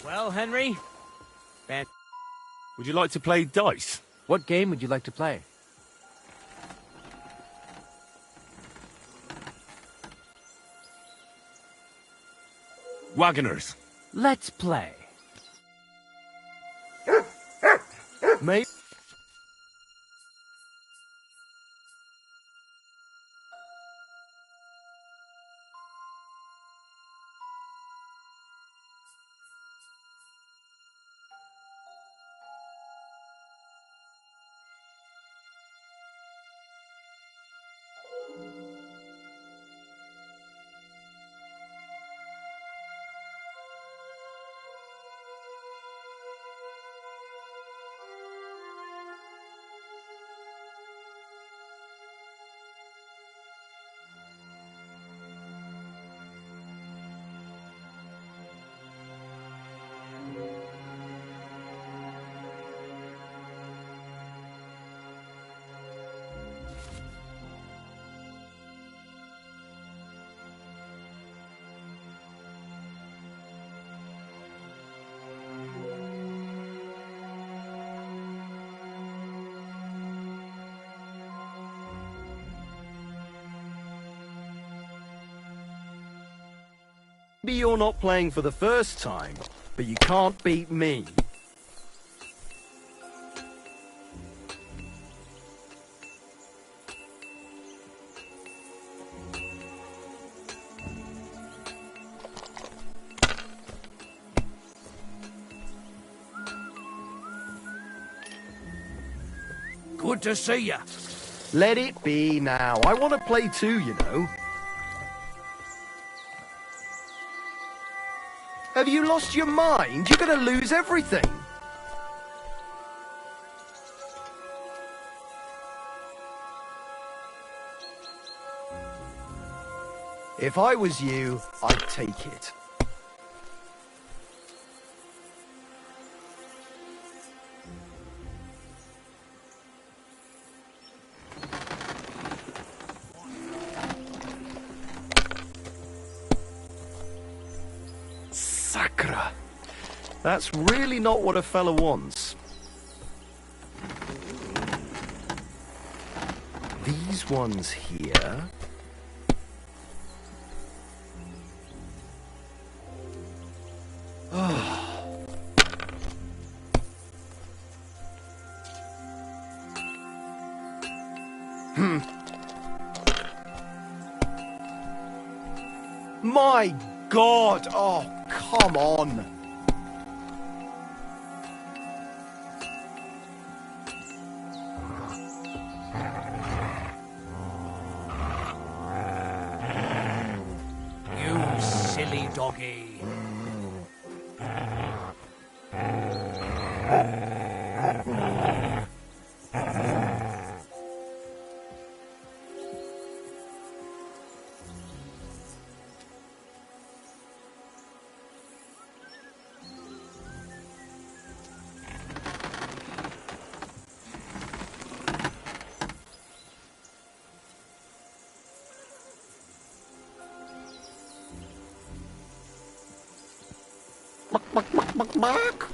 Well, Henry? Would you like to play dice? What game would you like to play? Wagoners. Let's play. Maybe. Maybe you're not playing for the first time, but you can't beat me. Good to see you. Let it be now. I want to play too, you know. Have you lost your mind? You're going to lose everything. If I was you, I'd take it. Sacra. That's really not what a fella wants. These ones here. My God! Oh, come on! You silly doggy. Mark?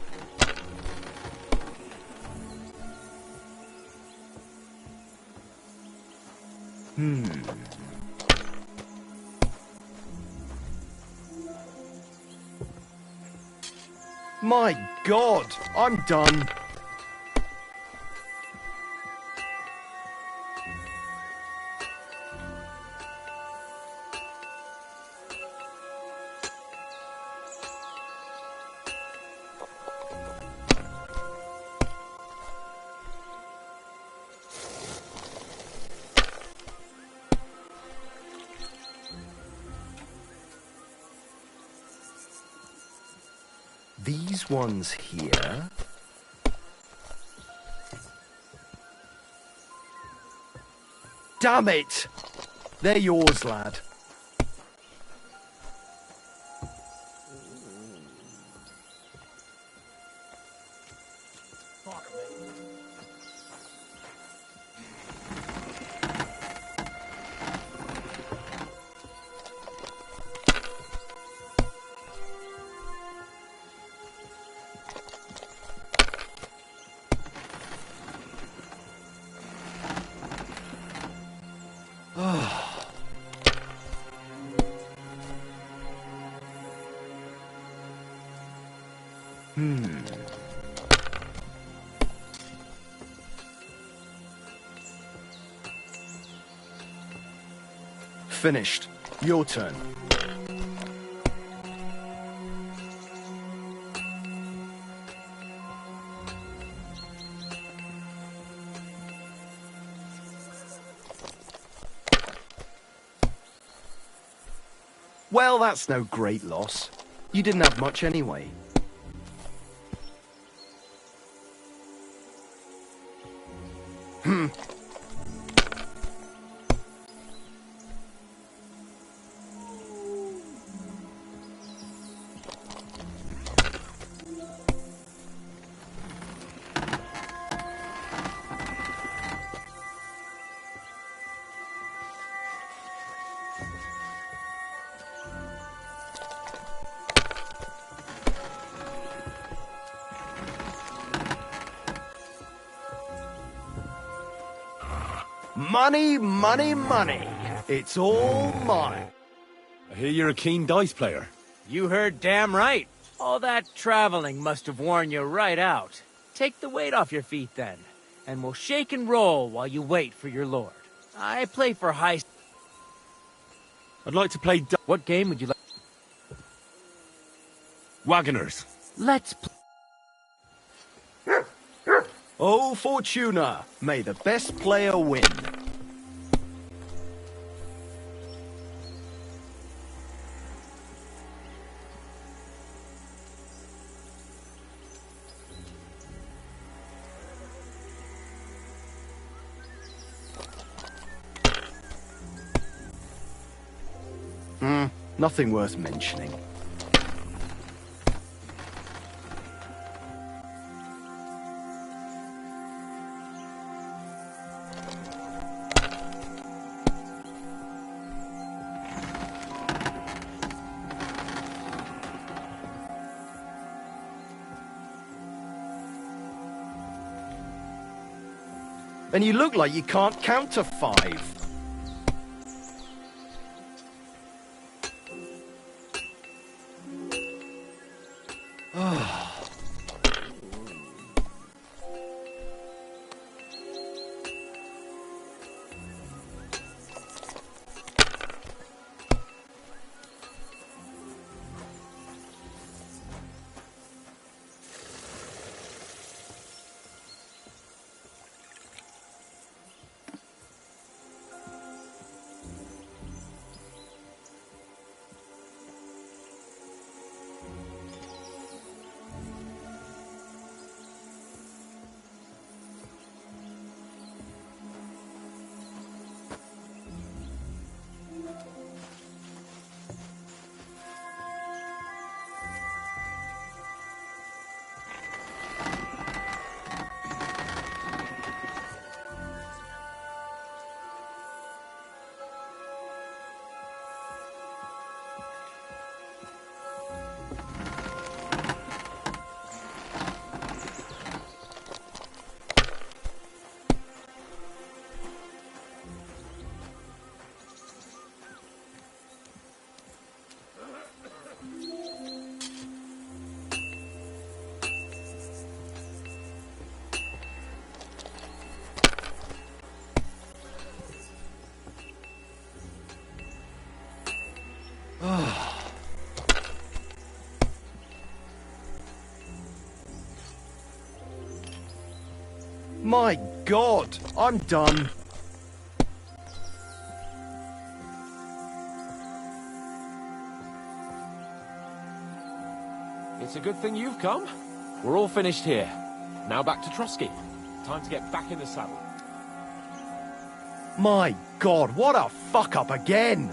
My God, I'm done. These ones here. Damn it! They're yours, lad. Finished. Your turn. Well, that's no great loss. You didn't have much anyway. Money, money, money. It's all mine. I hear you're a keen dice player. You heard damn right. All that traveling must have worn you right out. Take the weight off your feet then, and we'll shake and roll while you wait for your lord. I play for high... I'd like to play What game would you like? Wagoners. Let's play... Oh, Fortuna, may the best player win. Nothing worth mentioning. And you look like you can't count to 5. My God, I'm done. It's a good thing you've come. We're all finished here. Now back to Trotsky. Time to get back in the saddle. My God, what a fuck up again.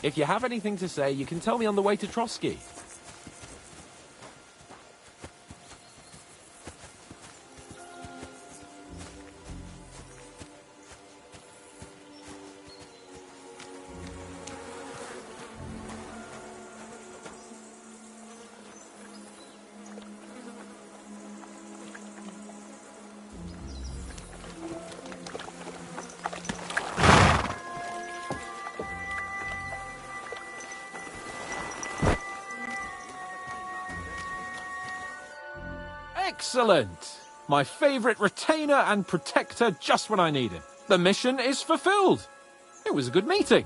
If you have anything to say, you can tell me on the way to Trotsky. Excellent! My favourite retainer and protector just when I need him. The mission is fulfilled. It was a good meeting.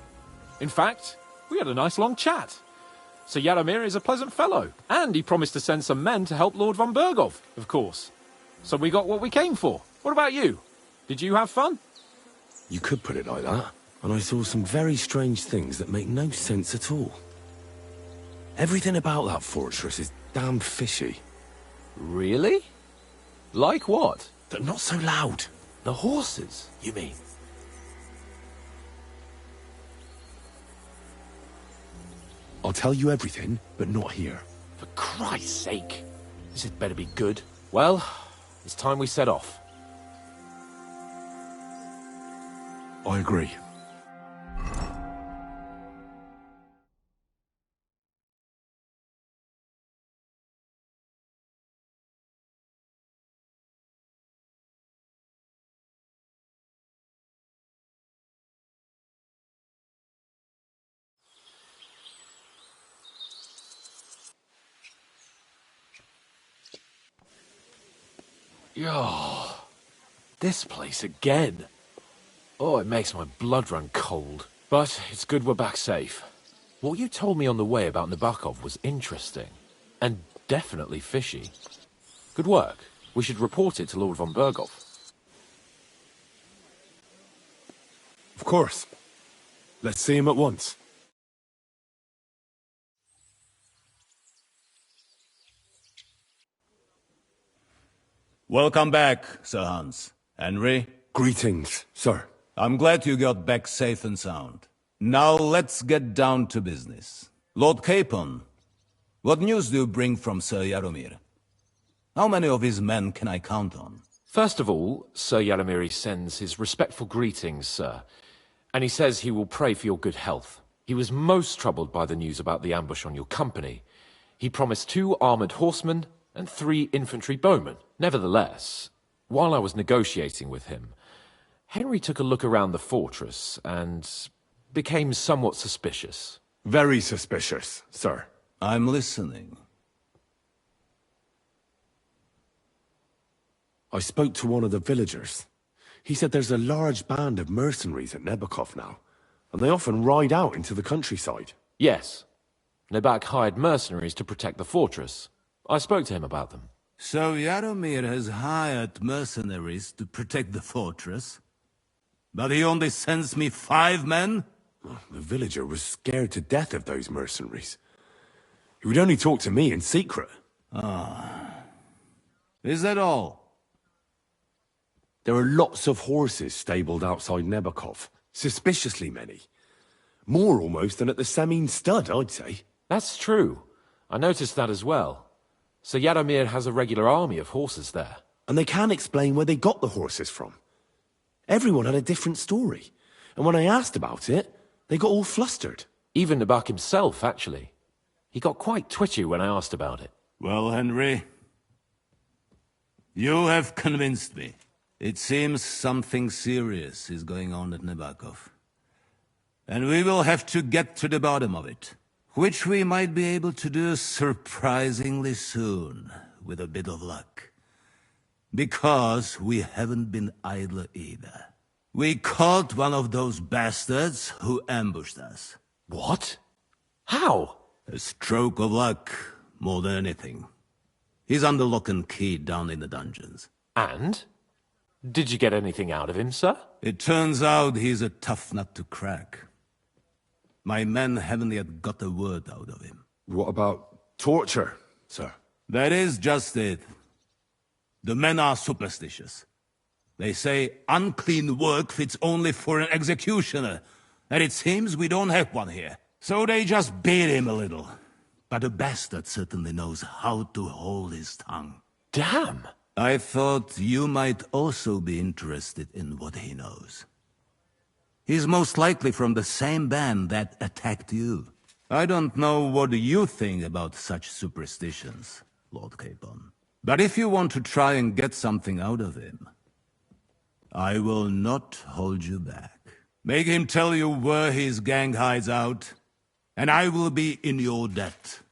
In fact, we had a nice long chat. Sir Yaromir is a pleasant fellow, and he promised to send some men to help Lord von Bergov, of course. So we got what we came for. What about you? Did you have fun? You could put it like that. And I saw some very strange things that make no sense at all. Everything about that fortress is damn fishy. Really? Like what? They're not so loud. The horses, you mean? I'll tell you everything, but not here. For Christ's sake. This had better be good. Well, it's time we set off. I agree. Oh, this place again. Oh, it makes my blood run cold. But it's good we're back safe. What you told me on the way about Nabokov was interesting. And definitely fishy. Good work. We should report it to Lord von Bergov. Of course. Let's see him at once. Welcome back, Sir Hans. Henry? Greetings, sir. I'm glad you got back safe and sound. Now let's get down to business. Lord Capon, what news do you bring from Sir Yaromir? How many of his men can I count on? First of all, Sir Yaromir sends his respectful greetings, sir. And he says he will pray for your good health. He was most troubled by the news about the ambush on your company. He promised 2 armoured horsemen and 3 infantry bowmen. Nevertheless, while I was negotiating with him, Henry took a look around the fortress and became somewhat suspicious. Very suspicious, sir. I'm listening. I spoke to one of the villagers. He said there's a large band of mercenaries at Nebokov now, and they often ride out into the countryside. Yes. Nebak hired mercenaries to protect the fortress. I spoke to him about them. So Yaromir has hired mercenaries to protect the fortress? But he only sends me 5 men? The villager was scared to death of those mercenaries. He would only talk to me in secret. Is that all? There are lots of horses stabled outside Nebokov. Suspiciously many. More almost than at the Samin stud, I'd say. That's true. I noticed that as well. So Yaromir has a regular army of horses there. And they can't explain where they got the horses from. Everyone had a different story. And when I asked about it, they got all flustered. Even Nebak himself, actually. He got quite twitchy when I asked about it. Well, Henry, you have convinced me. It seems something serious is going on at Nebakov. And we will have to get to the bottom of it. Which we might be able to do surprisingly soon, with a bit of luck. Because we haven't been idle either. We caught one of those bastards who ambushed us. What? How? A stroke of luck, more than anything. He's under lock and key down in the dungeons. And? Did you get anything out of him, sir? It turns out he's a tough nut to crack. My men haven't yet got a word out of him. What about torture, sir? That is just it. The men are superstitious. They say unclean work fits only for an executioner, and it seems we don't have one here. So they just beat him a little. But the bastard certainly knows how to hold his tongue. Damn! I thought you might also be interested in what he knows. He's most likely from the same band that attacked you. I don't know what you think about such superstitions, Lord Capon. But if you want to try and get something out of him, I will not hold you back. Make him tell you where his gang hides out, and I will be in your debt.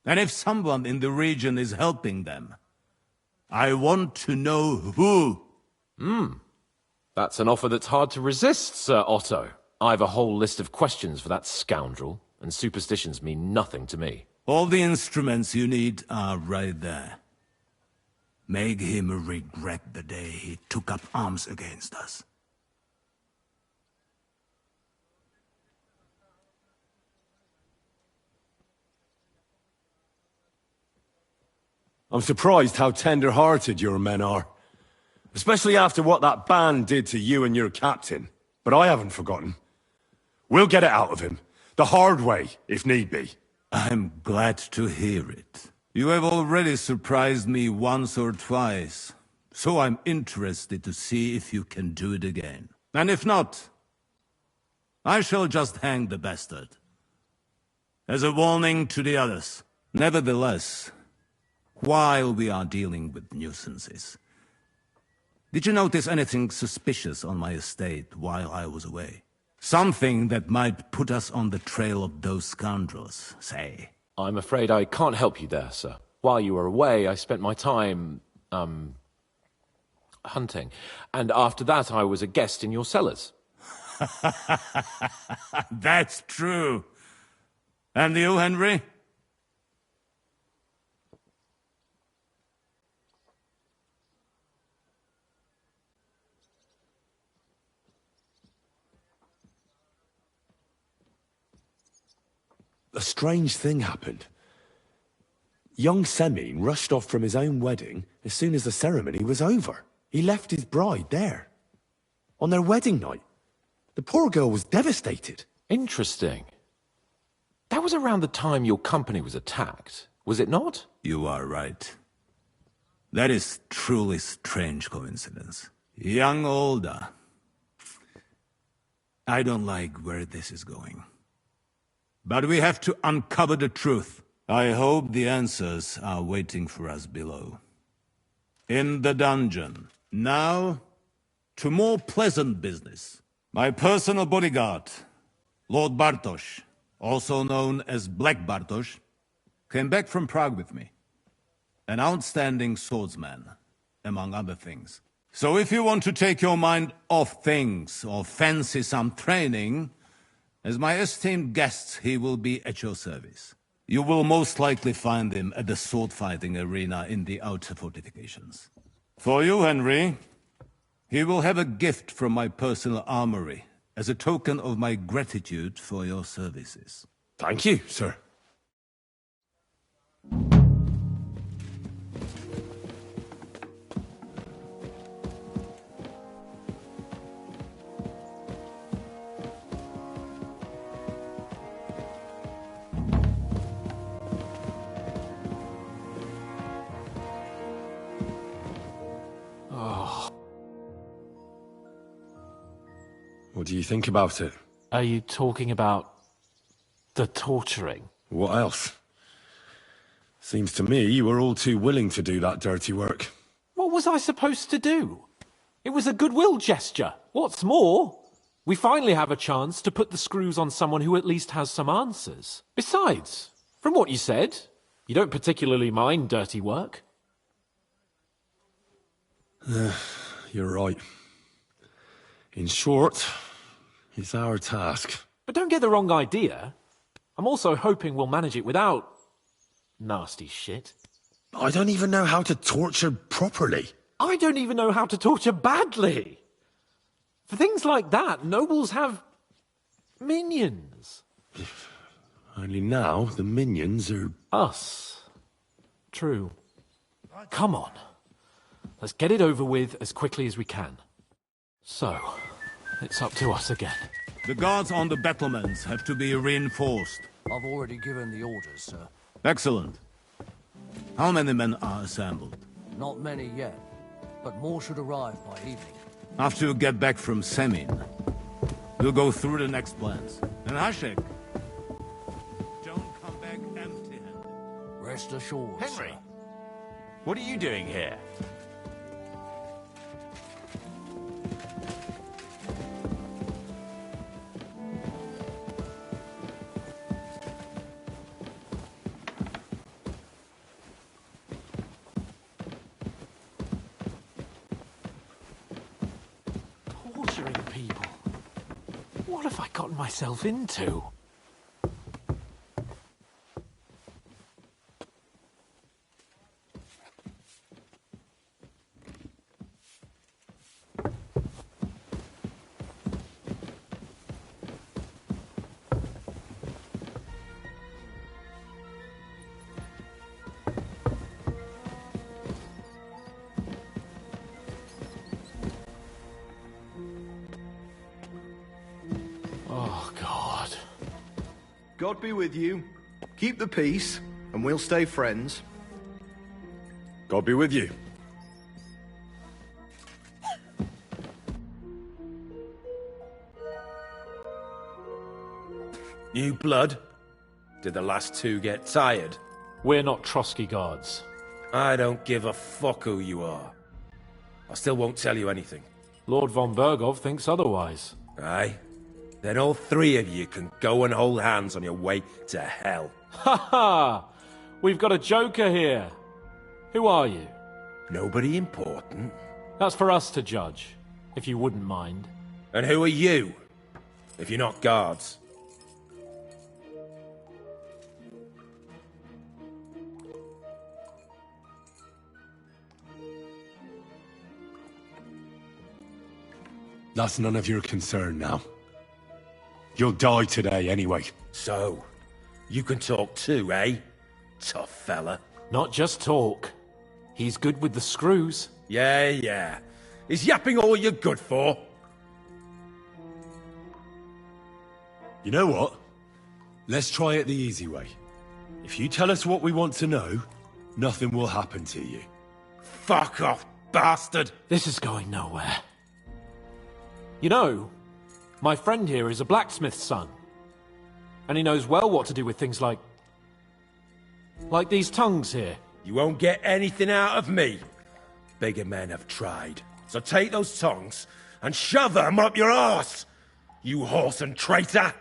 And if someone in the region is helping them, I want to know who. That's an offer that's hard to resist, Sir Otto. I've a whole list of questions for that scoundrel, and superstitions mean nothing to me. All the instruments you need are right there. Make him regret the day he took up arms against us. I'm surprised how tender-hearted your men are. Especially after what that band did to you and your captain. But I haven't forgotten. We'll get it out of him. The hard way, if need be. I'm glad to hear it. You have already surprised me once or twice, so I'm interested to see if you can do it again. And if not, I shall just hang the bastard. As a warning to the others. Nevertheless, while we are dealing with nuisances, did you notice anything suspicious on my estate while I was away? Something that might put us on the trail of those scoundrels, say. I'm afraid I can't help you there, sir. While you were away, I spent my time, hunting. And after that, I was a guest in your cellars. That's true. And you, Henry? A strange thing happened. Young Semyon rushed off from his own wedding as soon as the ceremony was over. He left his bride there. On their wedding night. The poor girl was devastated. Interesting. That was around the time your company was attacked, was it not? You are right. That is truly strange coincidence. Young Olda. I don't like where this is going. But we have to uncover the truth. I hope the answers are waiting for us below. In the dungeon. Now, to more pleasant business. My personal bodyguard, Lord Bartosz, also known as Black Bartosz, came back from Prague with me. An outstanding swordsman, among other things. So if you want to take your mind off things or fancy some training, as my esteemed guest, he will be at your service. You will most likely find him at the sword-fighting arena in the outer fortifications. For you, Henry, he will have a gift from my personal armory as a token of my gratitude for your services. Thank you, sir. What do you think about it? Are you talking about the torturing? What else? Seems to me you were all too willing to do that dirty work. What was I supposed to do? It was a goodwill gesture. What's more, we finally have a chance to put the screws on someone who at least has some answers. Besides, from what you said, you don't particularly mind dirty work. You're right. In short, it's our task. But don't get the wrong idea. I'm also hoping we'll manage it without nasty shit. I don't even know how to torture properly. I don't even know how to torture badly. For things like that, nobles have minions. Only now the minions are... Us. True. Come on. Let's get it over with as quickly as we can. So, it's up to us again. The guards on the battlements have to be reinforced. I've already given the orders, sir. Excellent. How many men are assembled? Not many yet, but more should arrive by evening. After you get back from Semyon, we'll go through the next plans. And Hashek, don't come back empty-handed. Rest assured, Henry, sir. what are you doing here? What have I gotten myself into? Oh, God. God be with you. Keep the peace, and we'll stay friends. God be with you. New blood? Did the last two get tired? We're not Trotsky guards. I don't give a fuck who you are. I still won't tell you anything. Lord von Bergov thinks otherwise. Aye? Then all three of you can go and hold hands on your way to hell. Ha ha! We've got a joker here. Who are you? Nobody important. That's for us to judge, if you wouldn't mind. And who are you? If you're not guards. That's none of your concern now. You'll die today anyway. So, you can talk too, eh? Tough fella. Not just talk. He's good with the screws. Yeah. Is yapping all you're good for? You know what? Let's try it the easy way. If you tell us what we want to know, nothing will happen to you. Fuck off, bastard! This is going nowhere. You know, my friend here is a blacksmith's son. And he knows well what to do with things like these tongues here. You won't get anything out of me. Bigger men have tried. So take those tongs and shove them up your arse, you horse and traitor!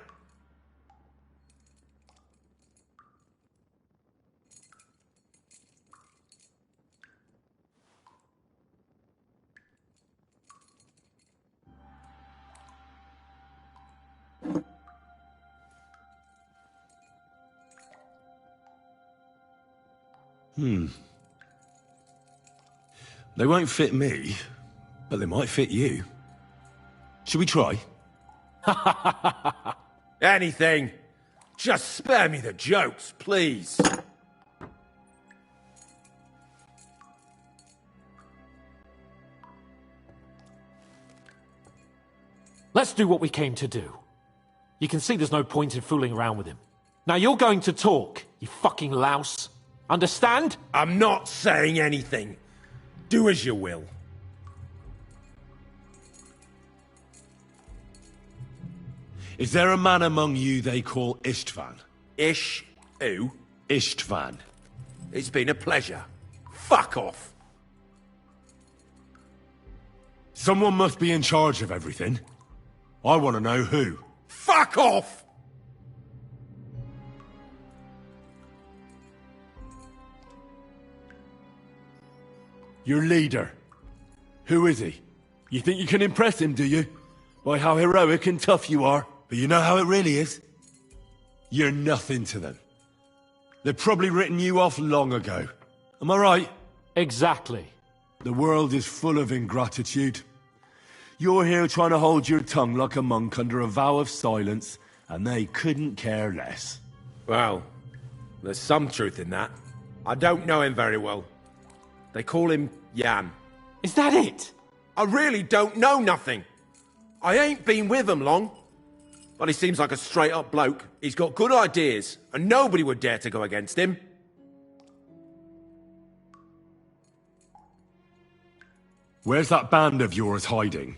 They won't fit me, but they might fit you. Should we try? Anything. Just spare me the jokes, please. Let's do what we came to do. You can see there's no point in fooling around with him. Now you're going to talk, you fucking louse. Understand? I'm not saying anything. Do as you will. Is there a man among you they call Istvan? Ish? Who? Istvan. It's been a pleasure. Fuck off. Someone must be in charge of everything. I want to know who. Fuck off! Your leader. Who is he? You think you can impress him, do you? By how heroic and tough you are. But you know how it really is? You're nothing to them. They've probably written you off long ago. Am I right? Exactly. The world is full of ingratitude. You're here trying to hold your tongue like a monk under a vow of silence, and they couldn't care less. Well, there's some truth in that. I don't know him very well. They call him Jan. Is that it? I really don't know nothing. I ain't been with him long. But he seems like a straight-up bloke. He's got good ideas, and nobody would dare to go against him. Where's that band of yours hiding?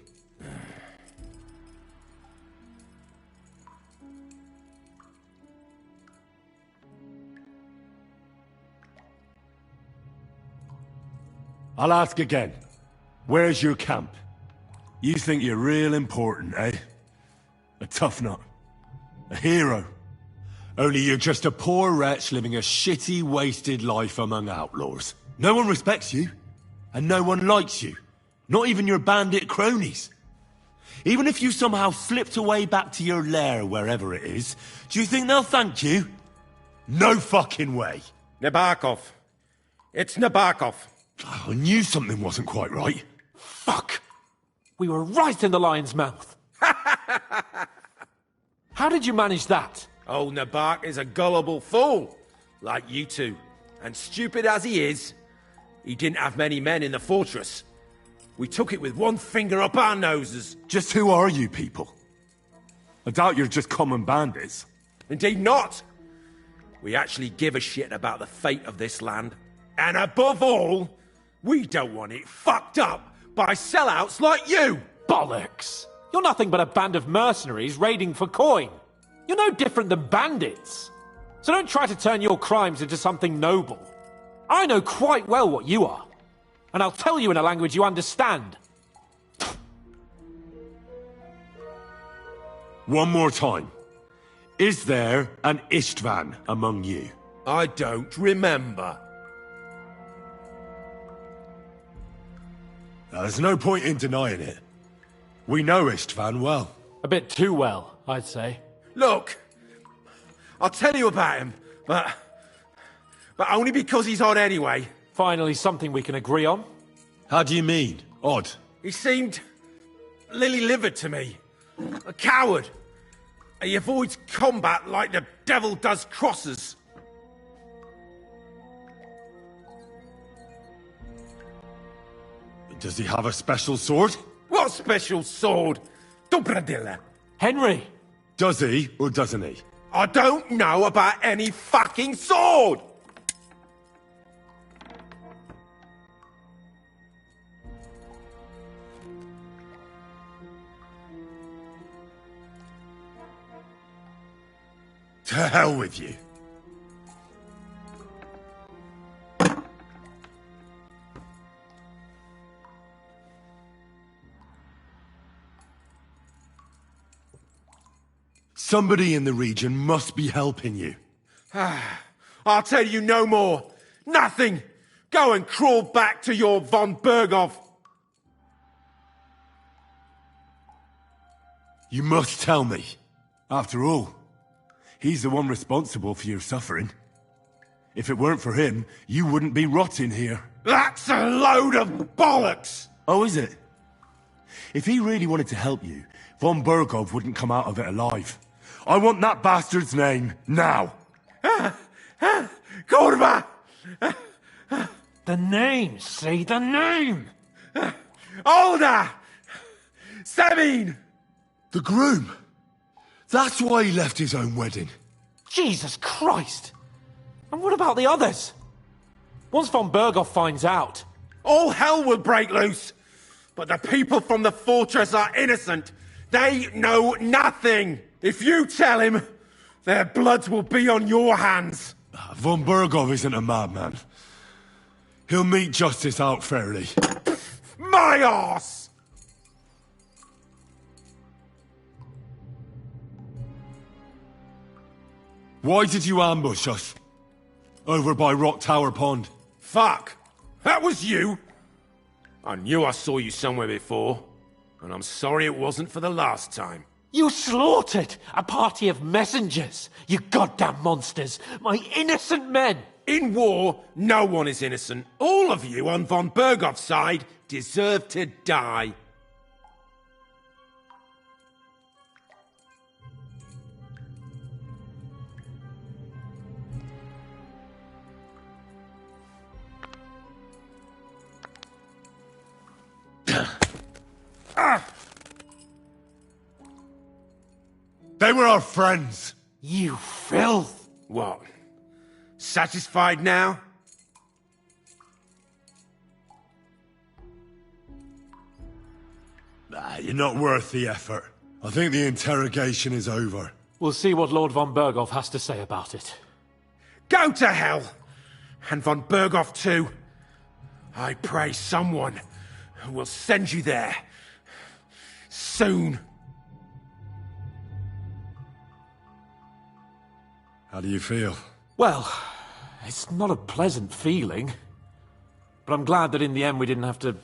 I'll ask again. Where's your camp? You think you're real important, eh? A tough nut. A hero. Only you're just a poor wretch living a shitty, wasted life among outlaws. No one respects you. And no one likes you. Not even your bandit cronies. Even if you somehow slipped away back to your lair, wherever it is, do you think they'll thank you? No fucking way. Nabokov. It's Nabokov. I knew something wasn't quite right. Fuck! We were right in the lion's mouth. How did you manage that? Old Nabok is a gullible fool, like you two. And stupid as he is, he didn't have many men in the fortress. We took it with one finger up our noses. Just who are you people? I doubt you're just common bandits. Indeed not. We actually give a shit about the fate of this land. And above all, we don't want it fucked up by sellouts like you! Bollocks! You're nothing but a band of mercenaries raiding for coin. You're no different than bandits. So don't try to turn your crimes into something noble. I know quite well what you are. And I'll tell you in a language you understand. One more time. Is there an Istvan among you? I don't remember. There's no point in denying it. We know Istvan well. A bit too well, I'd say. Look, I'll tell you about him, but only because he's odd anyway. Finally something we can agree on. How do you mean? Odd? He seemed lily-livered to me. A coward. He avoids combat like the devil does crosses. Does he have a special sword? What special sword? Dobradilla. Henry! Does he, or doesn't he? I don't know about any fucking sword! To hell with you. Somebody in the region must be helping you. I'll tell you no more. Nothing. Go and crawl back to your von Berghoff. You must tell me. After all, he's the one responsible for your suffering. If it weren't for him, you wouldn't be rotting here. That's a load of bollocks! Oh, is it? If he really wanted to help you, von Berghoff wouldn't come out of it alive. I want that bastard's name, now! Kurva! The name, say the name! Olda! Sabine! The groom! That's why he left his own wedding. Jesus Christ! And what about the others? Once von Berghoff finds out... All hell will break loose! But the people from the fortress are innocent! They know nothing! If you tell him, their blood will be on your hands! Von Berghoff isn't a madman. He'll meet justice out fairly. My arse! Why did you ambush us? Over by Rock Tower Pond. Fuck! That was you! I knew I saw you somewhere before, and I'm sorry it wasn't for the last time. You slaughtered a party of messengers, you goddamn monsters, my innocent men! In war, no one is innocent. All of you on von Berghoff's side deserve to die. They were our friends. You filth! What? Satisfied now? You're not worth the effort. I think the interrogation is over. We'll see what Lord von Berghoff has to say about it. Go to hell! And von Berghoff too. I pray someone will send you there. Soon. How do you feel? Well, it's not a pleasant feeling. But I'm glad that in the end we didn't have to...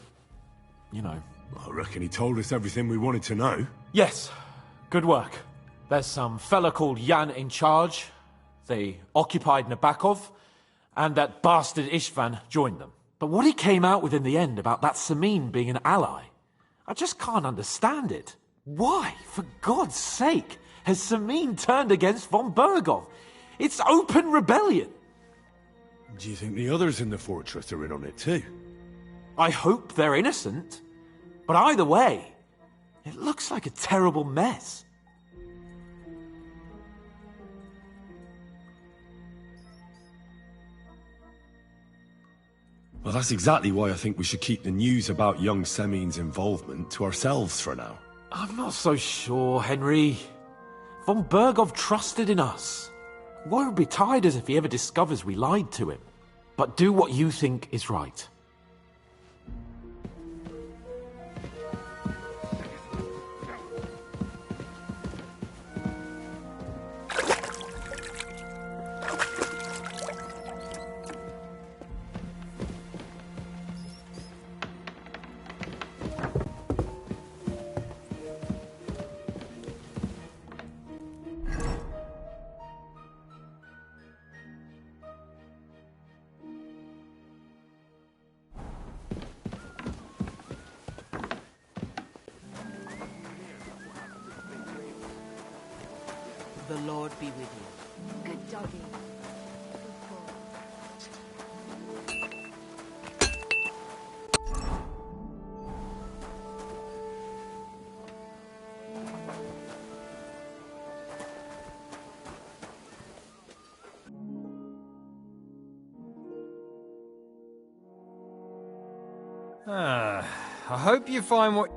you know. I reckon he told us everything we wanted to know. Yes, good work. There's some fella called Jan in charge. They occupied Nabakov, and that bastard Istvan joined them. But what he came out with in the end about that Samin being an ally, I just can't understand it. Why, for God's sake, has Samin turned against von Bergov? It's open rebellion. Do you think the others in the fortress are in on it too? I hope they're innocent. But either way, it looks like a terrible mess. Well, that's exactly why I think we should keep the news about young Semin's involvement to ourselves for now. I'm not so sure, Henry. Von Bergov trusted in us. Woe betide us if he ever discovers we lied to him. But do what you think is right. The Lord be with you. Good doggy. I hope you find what...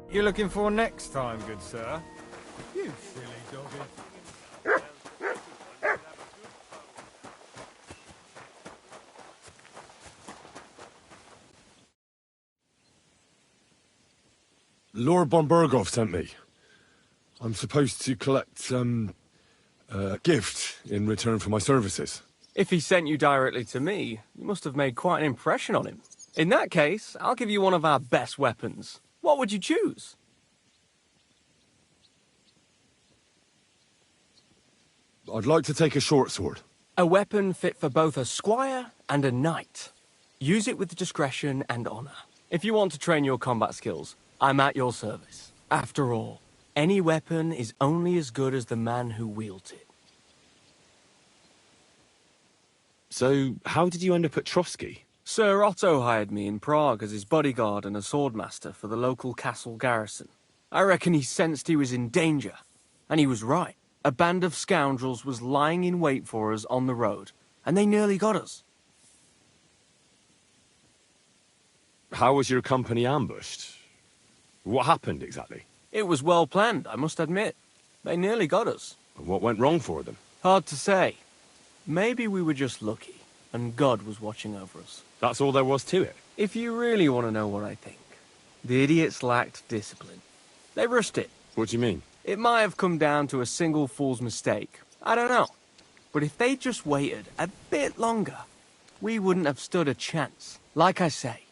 you're looking for next time, good sir. You silly doggy. Lord von Bergov sent me. I'm supposed to collect, a gift in return for my services. If he sent you directly to me, you must have made quite an impression on him. In that case, I'll give you one of our best weapons. What would you choose? I'd like to take a short sword. A weapon fit for both a squire and a knight. Use it with discretion and honor. If you want to train your combat skills, I'm at your service. After all, any weapon is only as good as the man who wields it. So, how did you end up at Trotsky? Sir Otto hired me in Prague as his bodyguard and a swordmaster for the local castle garrison. I reckon he sensed he was in danger. And he was right. A band of scoundrels was lying in wait for us on the road, and they nearly got us. How was your company ambushed? What happened exactly? It was well planned, I must admit. They nearly got us. What went wrong for them? Hard to say. Maybe we were just lucky, and God was watching over us. That's all there was to it? If you really want to know what I think, the idiots lacked discipline. They rushed it. What do you mean? It might have come down to a single fool's mistake. I don't know. But if they'd just waited a bit longer, we wouldn't have stood a chance. Like I say,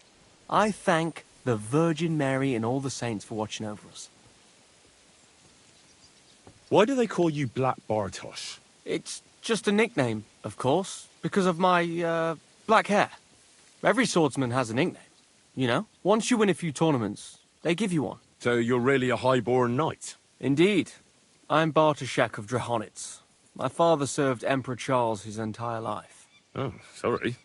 I thank the Virgin Mary and all the saints for watching over us. Why do they call you Black Bartosz? It's just a nickname, of course, because of my, black hair. Every swordsman has a nickname, you know? Once you win a few tournaments, they give you one. So you're really a high-born knight? Indeed. I'm Bartoszek of Drahonitz. My father served Emperor Charles his entire life. Oh, sorry.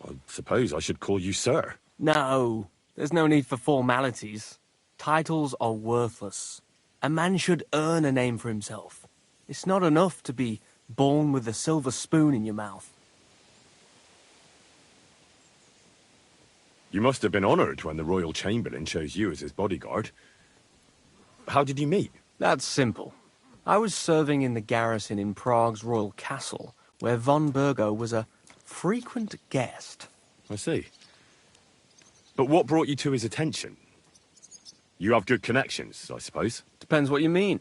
I suppose I should call you sir. No, there's no need for formalities. Titles are worthless. A man should earn a name for himself. It's not enough to be born with a silver spoon in your mouth. You must have been honoured when the Royal Chamberlain chose you as his bodyguard. How did you meet? That's simple. I was serving in the garrison in Prague's royal castle, where von Bergo was a frequent guest. I see. But what brought you to his attention? You have good connections, I suppose. Depends what you mean.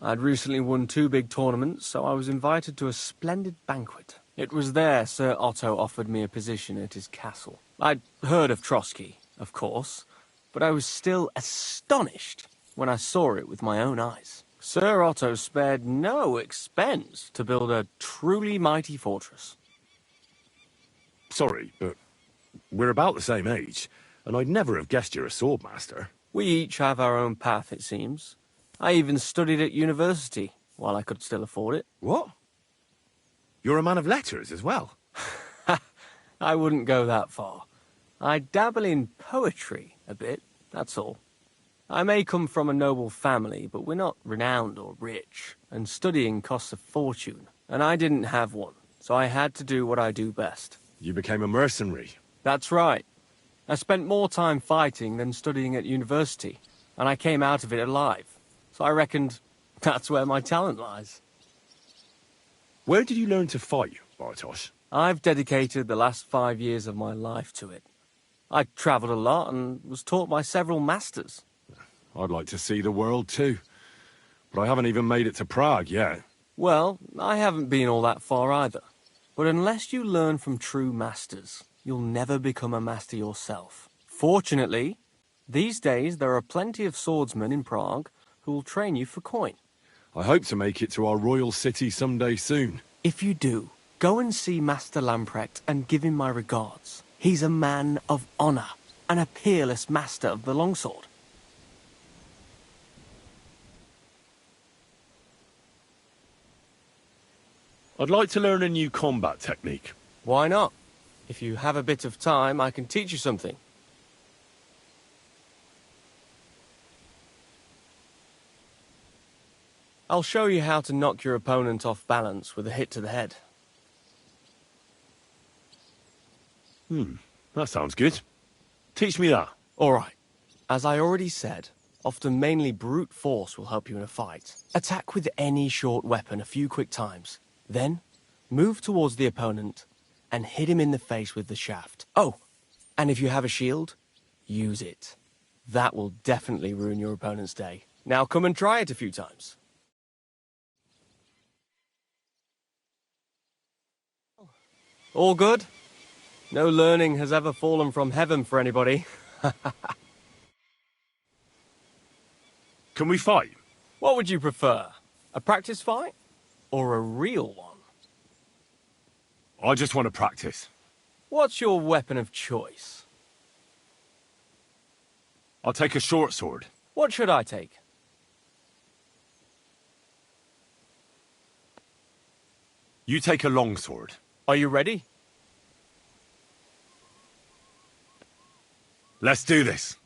I'd recently won 2 big tournaments, so I was invited to a splendid banquet. It was there Sir Otto offered me a position at his castle. I'd heard of Trotsky, of course, but I was still astonished when I saw it with my own eyes. Sir Otto spared no expense to build a truly mighty fortress. Sorry, but we're about the same age, and I'd never have guessed you're a swordmaster. We each have our own path, it seems. I even studied at university, while I could still afford it. What? You're a man of letters as well? I wouldn't go that far. I dabble in poetry a bit, that's all. I may come from a noble family, but we're not renowned or rich, and studying costs a fortune, and I didn't have one, so I had to do what I do best. You became a mercenary. That's right. I spent more time fighting than studying at university, and I came out of it alive. So I reckoned that's where my talent lies. Where did you learn to fight, Bartosz? I've dedicated the last 5 years of my life to it. I travelled a lot and was taught by several masters. I'd like to see the world too, but I haven't even made it to Prague yet. Well, I haven't been all that far either. But unless you learn from true masters, you'll never become a master yourself. Fortunately, these days there are plenty of swordsmen in Prague who will train you for coin. I hope to make it to our royal city someday soon. If you do, go and see Master Lamprecht and give him my regards. He's a man of honour and a peerless master of the longsword. I'd like to learn a new combat technique. Why not? If you have a bit of time, I can teach you something. I'll show you how to knock your opponent off balance with a hit to the head. That sounds good. Teach me that. All right. As I already said, often mainly brute force will help you in a fight. Attack with any short weapon a few quick times. Then, move towards the opponent and hit him in the face with the shaft. Oh, and if you have a shield, use it. That will definitely ruin your opponent's day. Now come and try it a few times. All good? No learning has ever fallen from heaven for anybody. Can we fight? What would you prefer? A practice fight? Or a real one? I just want to practice. What's your weapon of choice? I'll take a short sword. What should I take? You take a long sword. Are you ready? Let's do this.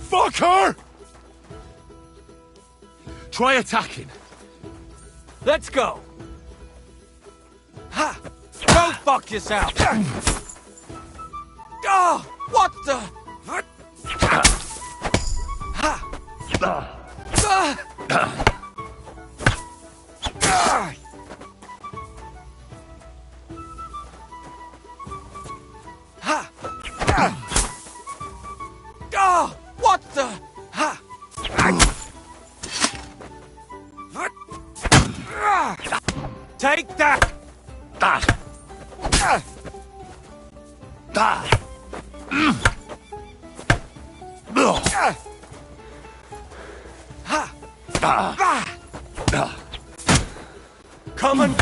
Fucker! Try attacking. Let's go! Ha! Go fuck yourself! Oh, what the? Ha! Ha! Oh, what the? Ha! Take that! Come on!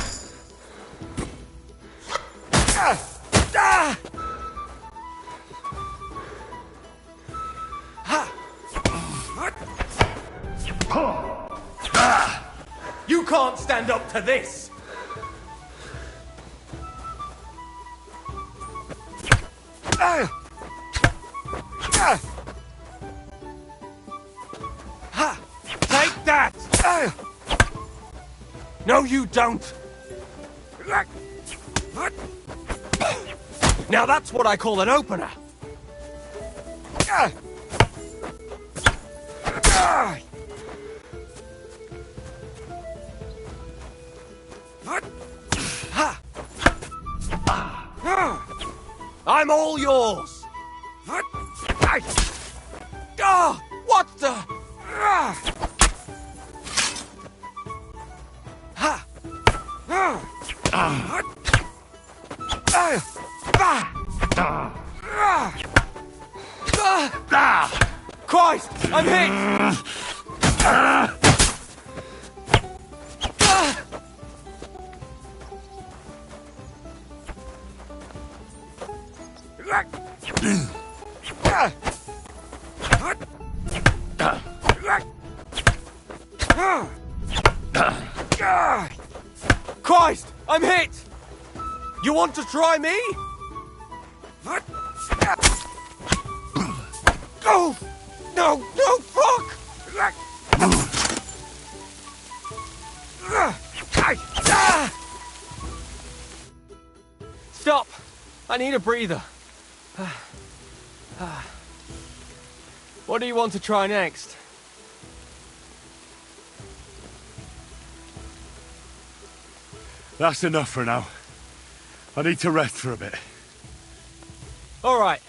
You can't stand up to this! Ha! Take that! No, you don't! Now that's what I call an opener. I'm all yours. What the? Christ! I'm hit! Christ! I'm hit! You want to try me? Oh! No! No! Fuck! Stop! I need a breather. What do you want to try next? That's enough for now. I need to rest for a bit. All right.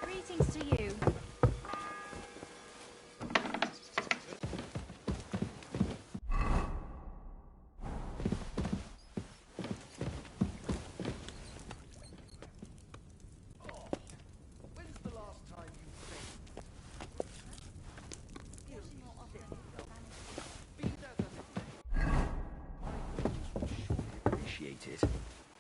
Greetings to you.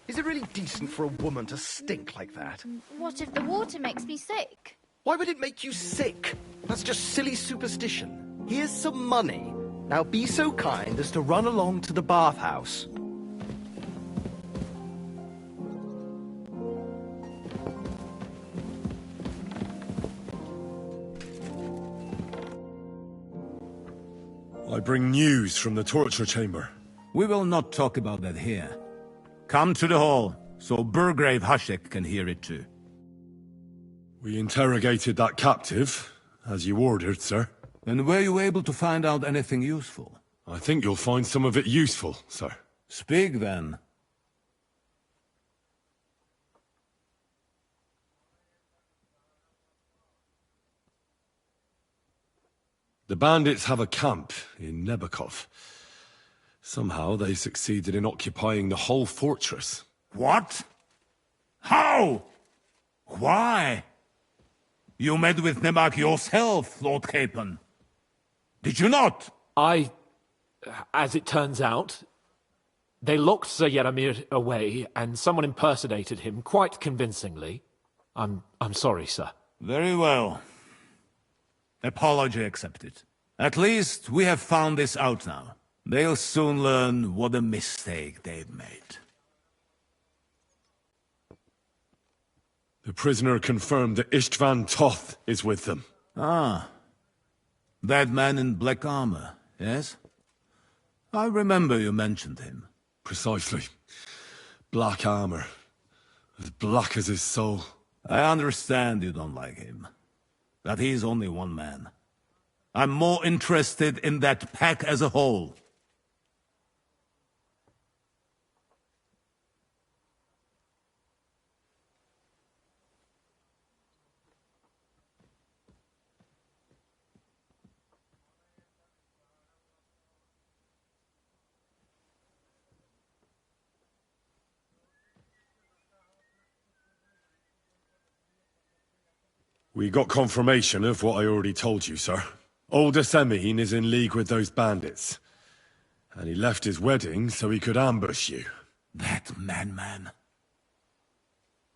Is it really decent for a woman to stink like that? What if the water makes me sick? Why would it make you sick? That's just silly superstition. Here's some money. Now be so kind as to run along to the bathhouse. I bring news from the torture chamber. We will not talk about that here. Come to the hall, so Burgrave Hashek can hear it too. We interrogated that captive, as you ordered, sir. And were you able to find out anything useful? I think you'll find some of it useful, sir. Speak then. The bandits have a camp in Nebakov. Somehow they succeeded in occupying the whole fortress. What? How? Why? You met with Nebak yourself, Lord Capon. Did you not? As it turns out, they locked Sir Yaramir away, and someone impersonated him quite convincingly. I'm sorry, sir. Very well. Apology accepted. At least we have found this out now. They'll soon learn what a mistake they've made. The prisoner confirmed that Ishtvan Toth is with them. Ah. That man in black armor, yes? I remember you mentioned him. Precisely. Black armor. As black as his soul. I understand you don't like him. That he's only one man. I'm more interested in that pack as a whole. We got confirmation of what I already told you, sir. Older Semine is in league with those bandits. And he left his wedding so he could ambush you. That madman.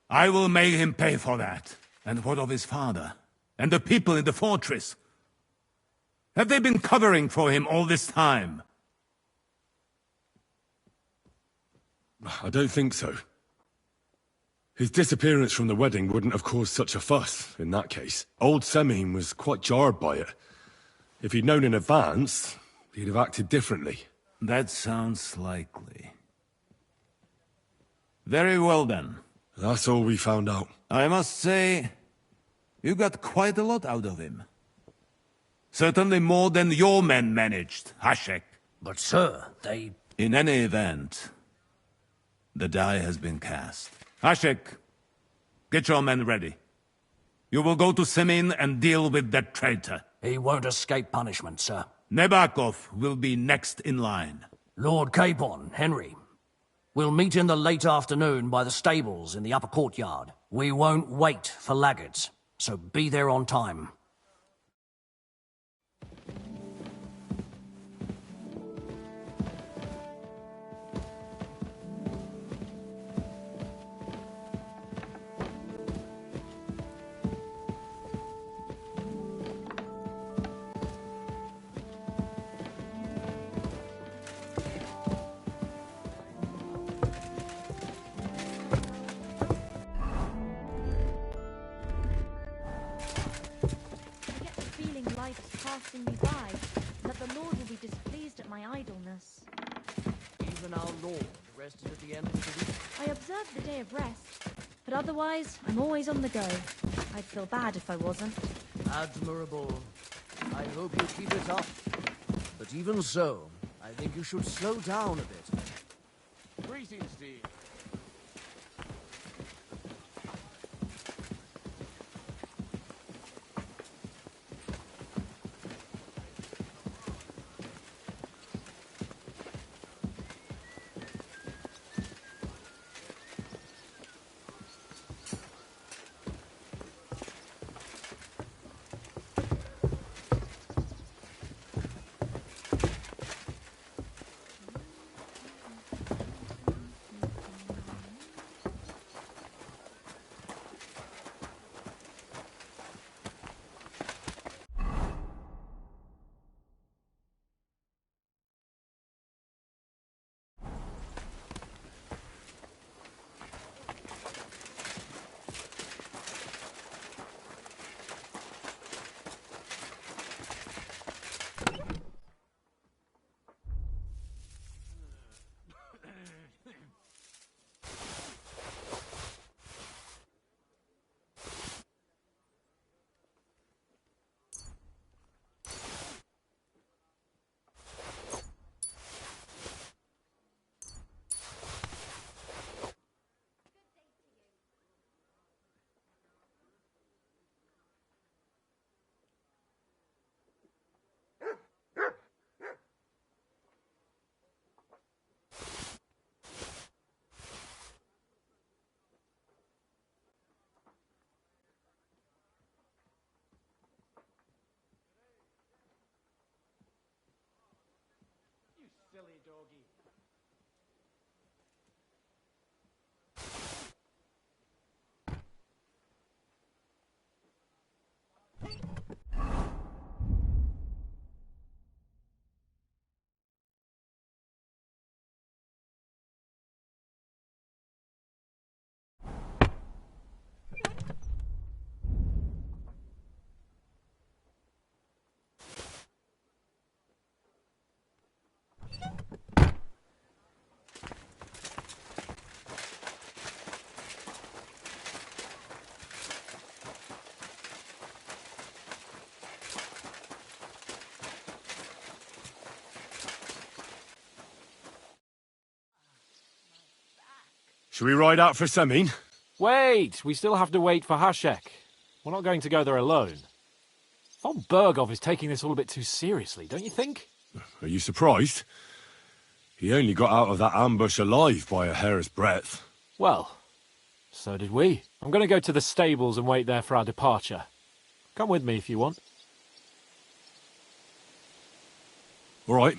I will make him pay for that. And what of his father? And the people in the fortress? Have they been covering for him all this time? I don't think so. His disappearance from the wedding wouldn't have caused such a fuss, in that case. Old Semine was quite jarred by it. If he'd known in advance, he'd have acted differently. That sounds likely. Very well then. That's all we found out. I must say, you got quite a lot out of him. Certainly more than your men managed, Hashek. But sir, they... In any event, the die has been cast. Hashek, get your men ready. You will go to Semine and deal with that traitor. He won't escape punishment, sir. Nebakov will be next in line. Lord Capon, Henry. We'll meet in the late afternoon by the stables in the upper courtyard. We won't wait for laggards, so be there on time. Passing me by, that the Lord will be displeased at my idleness. Even our Lord rested at the end of the week. I observe the day of rest, but otherwise I'm always on the go. I'd feel bad if I wasn't. Admirable. I hope you keep it up. But even so, I think you should slow down a bit. Greetings to you. Silly doggy. Should we ride out for Semine? Wait! We still have to wait for Hashek. We're not going to go there alone. Von Bergov is taking this all a bit too seriously, don't you think? Are you surprised? He only got out of that ambush alive by a hair's breadth. Well, so did we. I'm going to go to the stables and wait there for our departure. Come with me if you want. All right.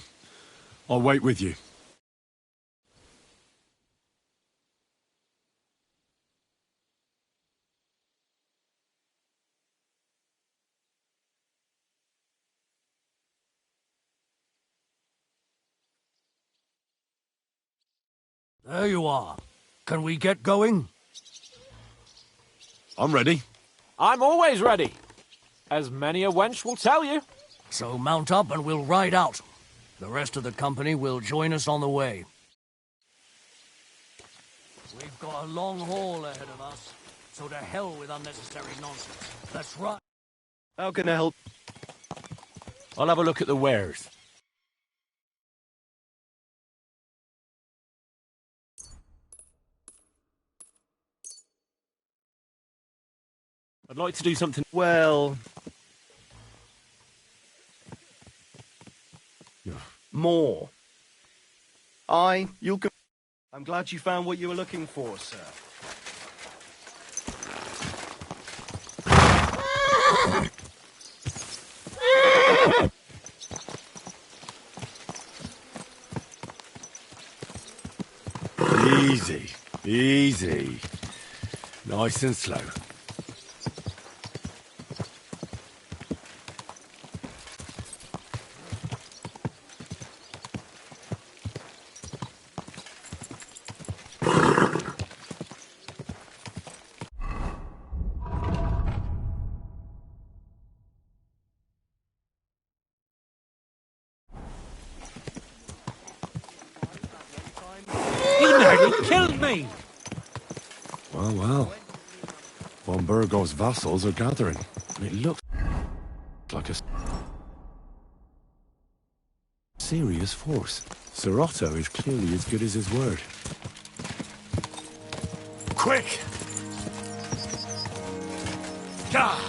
I'll wait with you. There you are. Can we get going? I'm ready. I'm always ready, as many a wench will tell you. So mount up and we'll ride out. The rest of the company will join us on the way. We've got a long haul ahead of us, so to hell with unnecessary nonsense. That's right. How can I help? I'll have a look at the wares. I'd like to do something... Well... More. I'm glad you found what you were looking for, sir. Easy. Easy. Nice and slow. Killed me! Well, well. Von Burgo's vassals are gathering, and it looks like a serious force. Sir Otto is clearly as good as his word. Quick! Gah!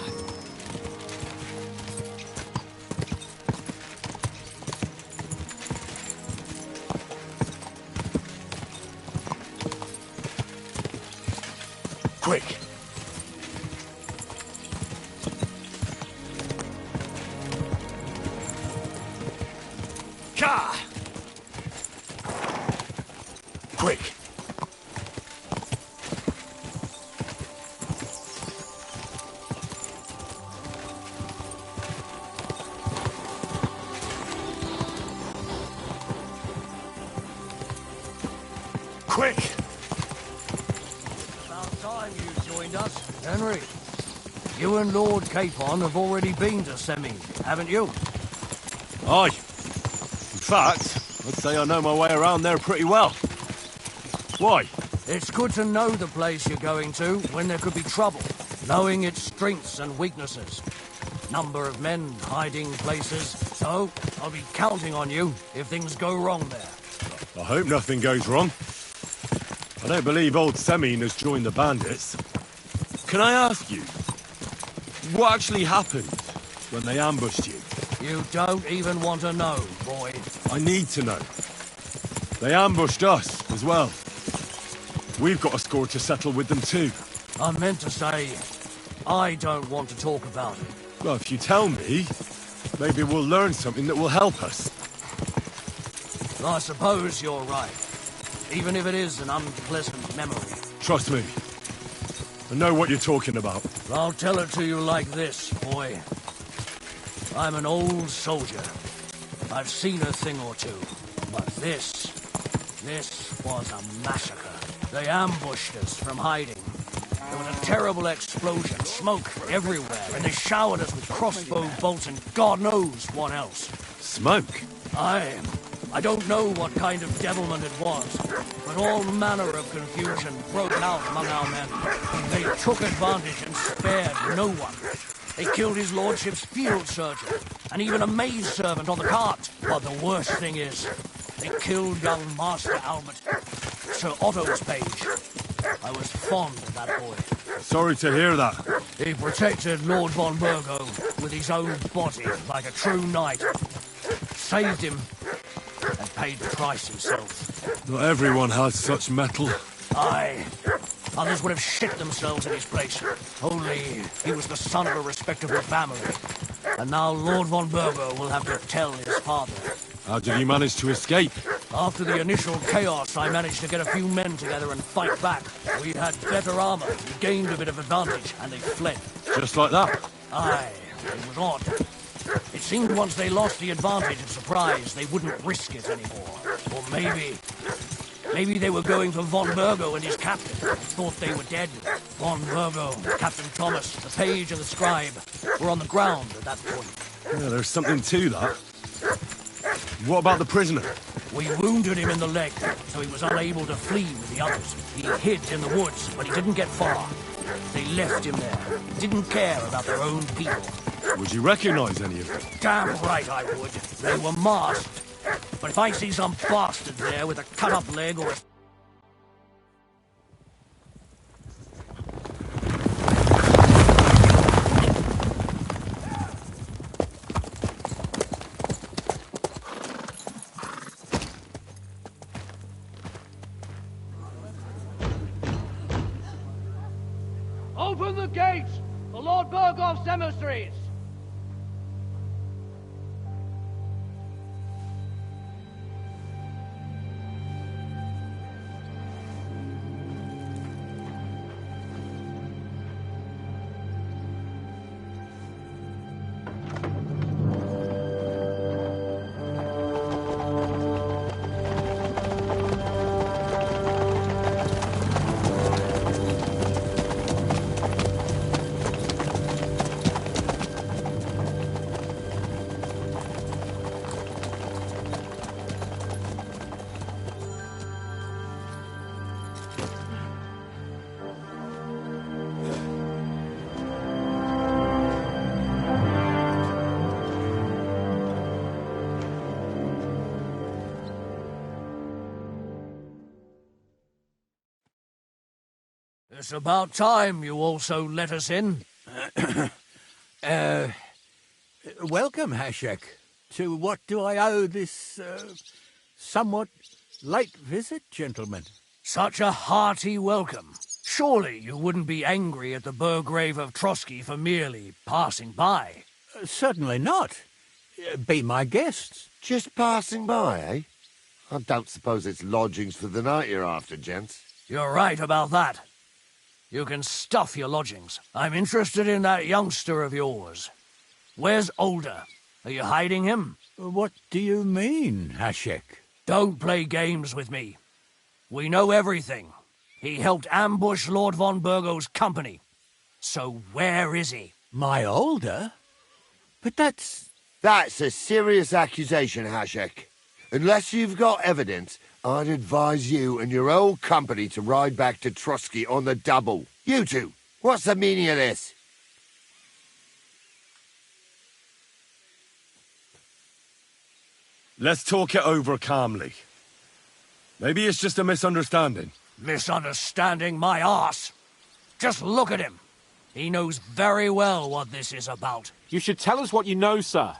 Quick! Ka! Quick! Quick! Us, Henry. You and Lord Capon have already been to Semi, haven't you? Aye. In fact, I'd say I know my way around there pretty well. Why? It's good to know the place you're going to when there could be trouble, knowing its strengths and weaknesses. Number of men, hiding places, so I'll be counting on you if things go wrong there. I hope nothing goes wrong. I don't believe old Semine has joined the bandits. Can I ask you, what actually happened when they ambushed you? You don't even want to know, boy. I need to know. They ambushed us as well. We've got a score to settle with them too. I meant to say, I don't want to talk about it. Well, if you tell me, maybe we'll learn something that will help us. I suppose you're right. Even if it is an unpleasant memory. Trust me. I know what you're talking about. I'll tell it to you like this, boy. I'm an old soldier. I've seen a thing or two. But this was a massacre. They ambushed us from hiding. There was a terrible explosion, smoke everywhere, and they showered us with crossbow bolts and God knows what else. Smoke? I don't know what kind of devilment it was, but all manner of confusion broke out among our men. They took advantage and spared no one. They killed his lordship's field surgeon, and even a maidservant on the cart. But the worst thing is, they killed young Master Albert, Sir Otto's page. I was fond of that boy. Sorry to hear that. He protected Lord von Burgo with his own body like a true knight. Saved him and paid the price himself. Not everyone has such mettle. I Others would have shit themselves in his place. Only he was the son of a respectable family. And now Lord von Burgo will have to tell his father. How did you manage to escape? After the initial chaos, I managed to get a few men together and fight back. We had better armor, we gained a bit of advantage, and they fled. Just like that? Aye, it was odd. It seemed once they lost the advantage of surprise, they wouldn't risk it anymore. Or maybe they were going for von Burgo and his captain. Thought they were dead. Von Burgo, Captain Thomas, the page and the scribe were on the ground at that point. Yeah, there's something to that. What about the prisoner? We wounded him in the leg, so he was unable to flee with the others. He hid in the woods, but he didn't get far. They left him there. Didn't care about their own people. Would you recognize any of them? Damn right I would. They were masked. But if I see some bastard there with a cut-up leg or a... Open the gates! The Lord Burgoff's emissaries! It's about time you also let us in. Welcome, Hashek. To what do I owe this, somewhat late visit, gentlemen? Such a hearty welcome. Surely you wouldn't be angry at the Burgrave of Trotsky for merely passing by. Certainly not. Be my guests. Just passing by, eh? I don't suppose it's lodgings for the night you're after, gents. You're right about that. You can stuff your lodgings. I'm interested in that youngster of yours. Where's Older? Are you hiding him? What do you mean, Hashek? Don't play games with me. We know everything. He helped ambush Lord von Burgo's company. So where is he? My Older? But that's... That's a serious accusation, Hashek. Unless you've got evidence, I'd advise you and your old company to ride back to Trotsky on the double. You two, what's the meaning of this? Let's talk it over calmly. Maybe it's just a misunderstanding. Misunderstanding my arse. Just look at him. He knows very well what this is about. You should tell us what you know, sir.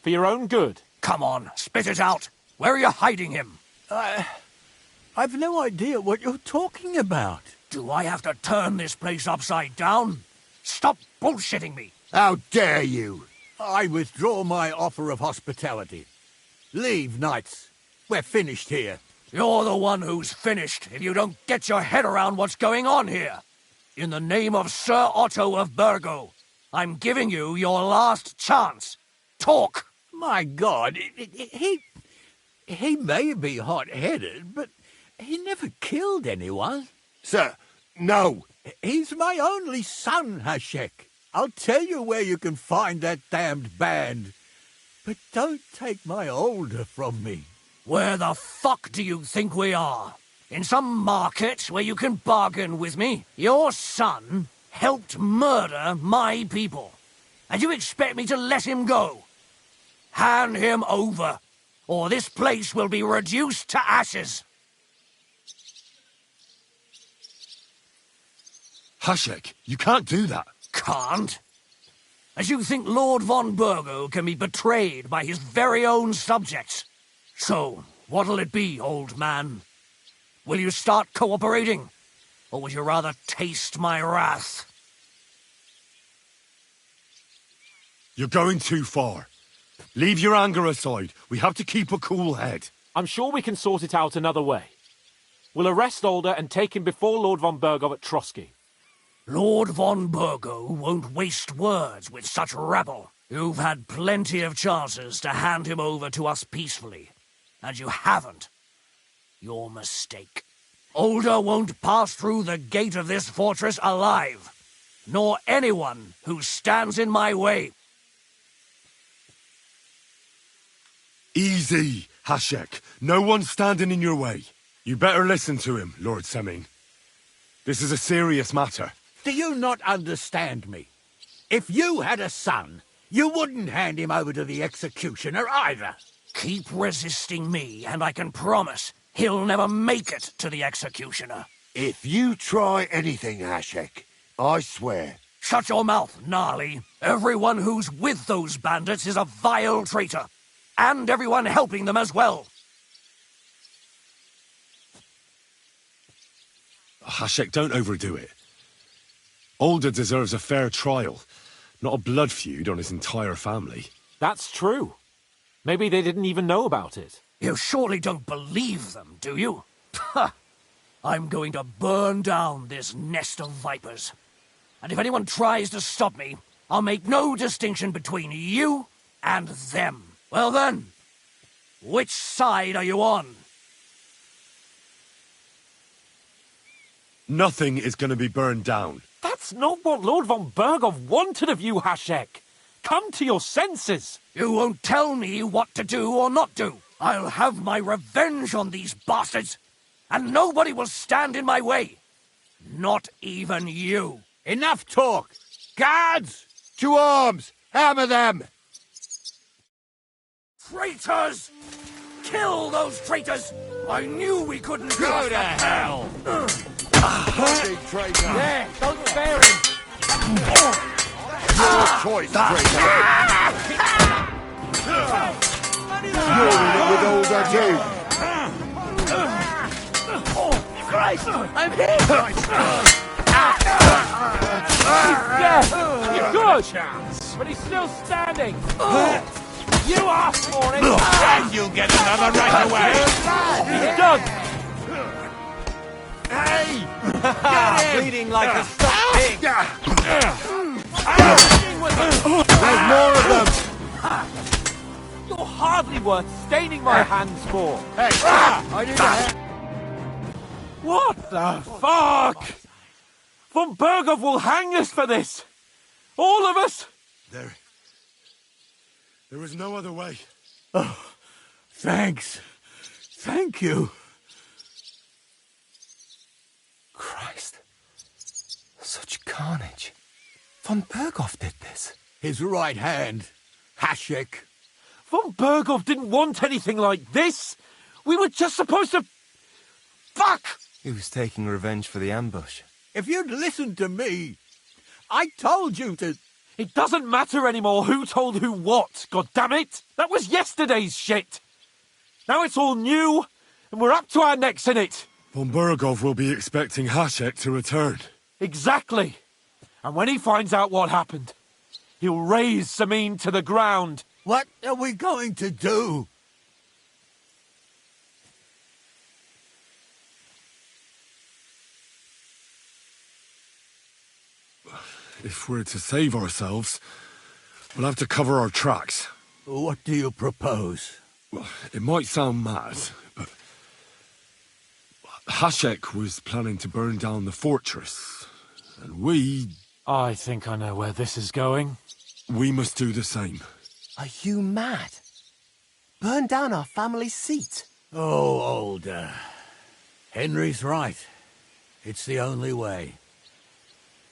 For your own good. Come on, spit it out. Where are you hiding him? I've no idea what you're talking about. Do I have to turn this place upside down? Stop bullshitting me. How dare you? I withdraw my offer of hospitality. Leave, knights. We're finished here. You're the one who's finished if you don't get your head around what's going on here. In the name of Sir Otto of Burgo, I'm giving you your last chance. Talk! My God, he may be hot-headed, but he never killed anyone. Sir, no. He's my only son, Hashek. I'll tell you where you can find that damned band. But don't take my Older from me. Where the fuck do you think we are? In some market where you can bargain with me? Your son helped murder my people. And you expect me to let him go? Hand him over, or this place will be reduced to ashes. Hashek, you can't do that. Can't? As you think Lord von Burgo can be betrayed by his very own subjects. So, what'll it be, old man? Will you start cooperating? Or would you rather taste my wrath? You're going too far. Leave your anger aside. We have to keep a cool head. I'm sure we can sort it out another way. We'll arrest Alder and take him before Lord von Burgov at Trotsky. Lord von Burgov won't waste words with such rabble. You've had plenty of chances to hand him over to us peacefully, and you haven't. Your mistake. Alder won't pass through the gate of this fortress alive, nor anyone who stands in my way. Easy, Hashek. No one's standing in your way. You better listen to him, Lord Seming. This is a serious matter. Do you not understand me? If you had a son, you wouldn't hand him over to the executioner either. Keep resisting me, and I can promise he'll never make it to the executioner. If you try anything, Hashek, I swear. Shut your mouth, Gnarly. Everyone who's with those bandits is a vile traitor. And everyone helping them as well. Hashek, don't overdo it. Alder deserves a fair trial, not a blood feud on his entire family. That's true. Maybe they didn't even know about it. You surely don't believe them, do you? Ha! I'm going to burn down this nest of vipers. And if anyone tries to stop me, I'll make no distinction between you and them. Well then, which side are you on? Nothing is going to be burned down. That's not what Lord von Burgov wanted of you, Hashek. Come to your senses. You won't tell me what to do or not do. I'll have my revenge on these bastards, and nobody will stand in my way. Not even you. Enough talk. Guards! To arms! Hammer them! Traitors! Kill those traitors! I knew we couldn't go to hell! Big traitor! There, don't spare him! Your choice, traitor! You're in it with Alder too! Christ! I'm hit! You're good, but he's still standing. You asked for it. And you'll get another right away. He's done. Hey! Bleeding like a stuck pig. There's more of them! You're hardly worth staining my hands for. Hey, I need a hand. What the fuck? Von Burgov will hang us for this. All of us. There was no other way. Oh, thanks. Thank you. Christ. Such carnage. Von Burgov did this. His right hand, Hashek. Von Burgov didn't want anything like this. We were just supposed to... Fuck! He was taking revenge for the ambush. If you'd listened to me, I told you to... It doesn't matter anymore who told who what, goddammit! That was yesterday's shit! Now it's all new, and we're up to our necks in it! Von Burgov will be expecting Hashek to return. Exactly! And when he finds out what happened, he'll raze Samin to the ground. What are we going to do? If we're to save ourselves, we'll have to cover our tracks. What do you propose? Well, it might sound mad, but Hashek was planning to burn down the fortress, and we... I think I know where this is going. We must do the same. Are you mad? Burn down our family seat. Oh, Alder. Henry's right. It's the only way.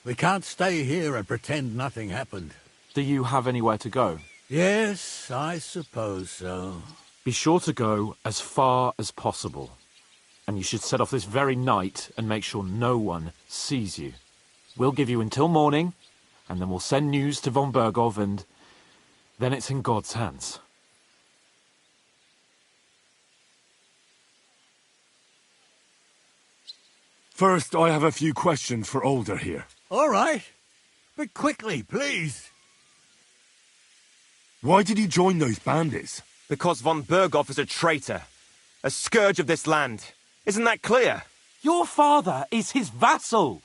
We can't stay here and pretend nothing happened. Do you have anywhere to go? Yes, I suppose so. Be sure to go as far as possible. And you should set off this very night and make sure no one sees you. We'll give you until morning, and then we'll send news to von Burgov, and then it's in God's hands. First, I have a few questions for Older here. All right. But quickly, please. Why did you join those bandits? Because von Berghoff is a traitor. A scourge of this land. Isn't that clear? Your father is his vassal.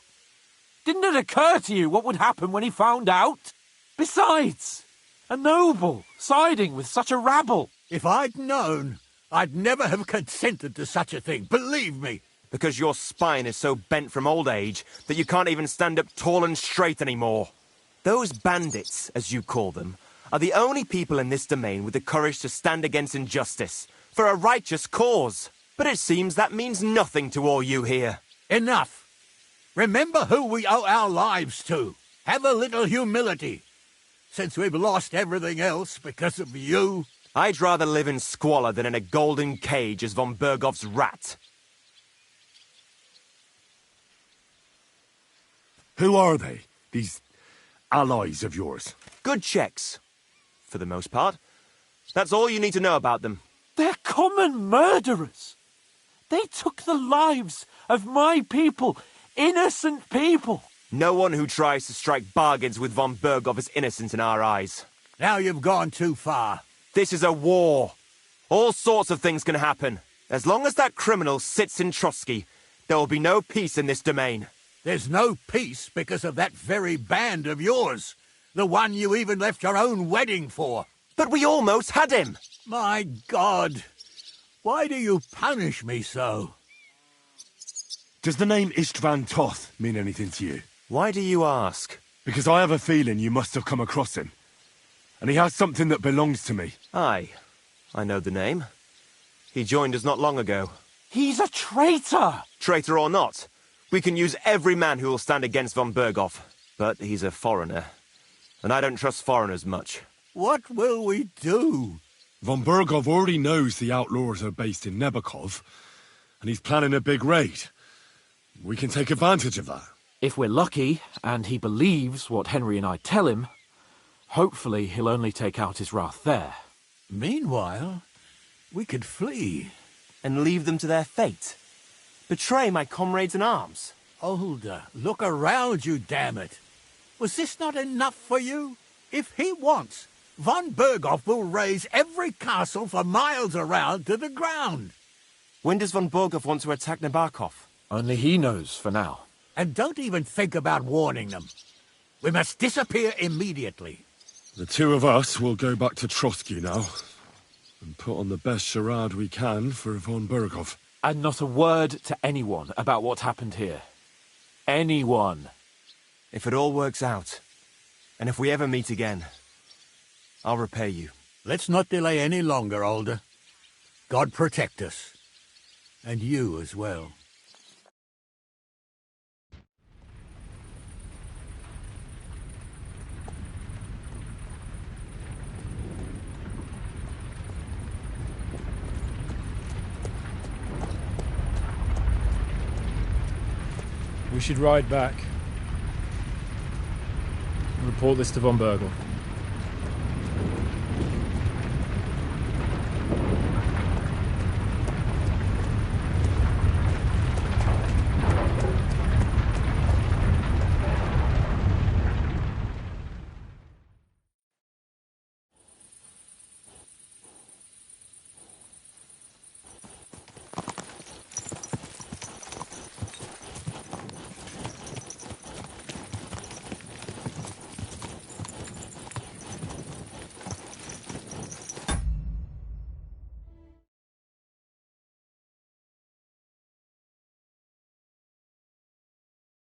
Didn't it occur to you what would happen when he found out? Besides, a noble siding with such a rabble. If I'd known, I'd never have consented to such a thing, believe me. Because your spine is so bent from old age that you can't even stand up tall and straight anymore. Those bandits, as you call them, are the only people in this domain with the courage to stand against injustice, for a righteous cause. But it seems that means nothing to all you here. Enough. Remember who we owe our lives to. Have a little humility. Since we've lost everything else because of you. I'd rather live in squalor than in a golden cage as von Berghoff's rat. Who are they, these allies of yours? Good Czechs, for the most part. That's all you need to know about them. They're common murderers. They took the lives of my people, innocent people. No one who tries to strike bargains with von Berghoff is innocent in our eyes. Now you've gone too far. This is a war. All sorts of things can happen. As long as that criminal sits in Trotsky, there will be no peace in this domain. There's no peace because of that very band of yours. The one you even left your own wedding for. But we almost had him. My God. Why do you punish me so? Does the name Istvan Toth mean anything to you? Why do you ask? Because I have a feeling you must have come across him. And he has something that belongs to me. Aye. I know the name. He joined us not long ago. He's a traitor! Traitor or not, we can use every man who will stand against von Berghoff. But he's a foreigner. And I don't trust foreigners much. What will we do? Von Berghoff already knows the outlaws are based in Nebakov, and he's planning a big raid. We can take advantage of that. If we're lucky, and he believes what Henry and I tell him, hopefully he'll only take out his wrath there. Meanwhile, we could flee. And leave them to their fate. Betray my comrades in arms. Older, look around you, damn it. Was this not enough for you? If he wants, von Berghoff will raze every castle for miles around to the ground. When does von Berghoff want to attack Nebakov? Only he knows for now. And don't even think about warning them. We must disappear immediately. The two of us will go back to Trotsky now, and put on the best charade we can for von Berghoff. And not a word to anyone about what happened here. Anyone. If it all works out, and if we ever meet again, I'll repay you. Let's not delay any longer, Older. God protect us. And you as well. We should ride back. Report this to von Berghoff.